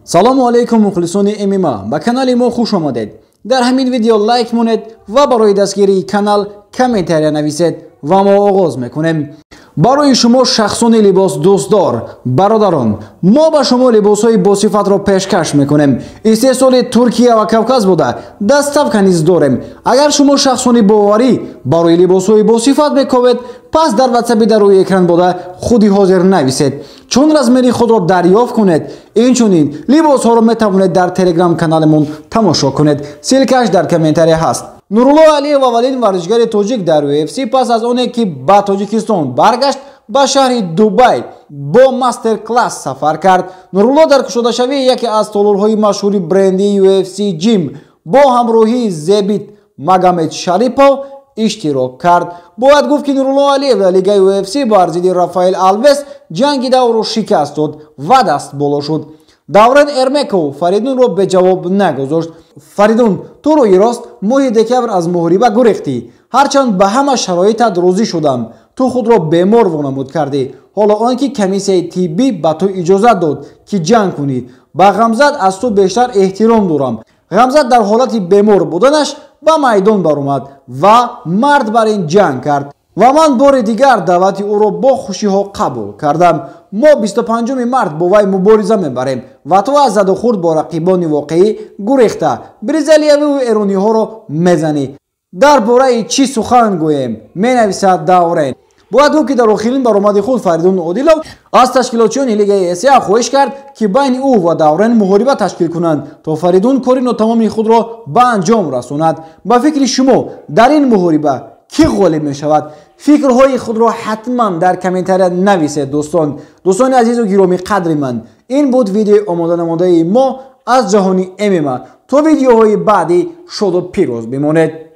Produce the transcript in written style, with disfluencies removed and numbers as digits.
салому алейкум мухлисони ММА ба канали мо хуш омадед. дар ҳамин видео лайк монед ва барои дастгирии канал комментария нависед ва мо оғоз мекунем. барои шумо шахсони либос дӯстдор бародарон, мо ба шумо либосҳои босифатро пешкаш мекунем. истеҳсоли Туркия ва Кавказ буда дастафка низ дорем. агар шумо шахсони боварӣ барои либосҳои босифат мекавед, пас дар ватсапи дар рӯи экран буда худи ҳозир нависед. чун размери худро дарёфт кунед, инчунин либосҳоро метавонед дар телеграм каналемон тамошо кунед. силкаш дар комментария ҳаст. Нурулло Алиев аввалин варзишгари тоҷик дар UFC пас аз оне ки ба Тоҷикистон баргашт, ба шаҳри Дубай бо мастер-класс сафар кард. Нурулло дар кушодашавии яке аз толорҳои машҳури бренди UFC Gym бо ҳамроҳии Зебит Магомед Шарипов иштирок кард. бояд гуфт ки Нурулло Алиев дар лигаи UFC бар зидди Рафаэл Алвес ҷанги даврро шикаст дод ва даст боло шуд. Даврен Эрмеков Фаридунро беҷавоб нагузошт. Фаридун, ту рӯи рост моҳи декабр аз муҳориба гурехтӣ. ҳарчанд ба ҳама шароитат розӣ шудам. ту худро бемор вонамуд кардӣ. ҳоло он ки комиссияи тиббӣ ба ту иҷозат дод ки ҷанг кунӣ. ба Ғамзат аз ту бештар эҳтиром дорам. Ғамзат дар ҳолати бемор буданаш ба майдон баромад ва мард бар ин ҷанг кард ва ман бори дигар даъвати ӯро бо хушиҳо қабул кардам. мо 25 март бо вай мубориза мебарем ва ту аз задухурд бо рақибони воқеӣ гурехта бризалиявию эрониҳоро мезанӣ. дар бораи чӣ сухан гӯем? менависад Даврен. бояд гуфт ки дар охирин баромади худ Фаридун Одилов аз ташкилотчиёни лигаи СА хоҳиш кард ки байни ӯ ва Даврен муҳориба ташкил кунанд то Фаридун кори нотамоми худро ба анҷом расонад. ба фикри шумо дар ин муҳориба кӣ ғолиб мешавад? фикрҳои худро ҳатман дар комментария нависед дӯстон. дӯстони азизу гироми қадри ман, ин буд видеои омода намудаи мо аз ҷаҳони ММА. то видеоҳои баъдӣ шоду пирӯз бимонед.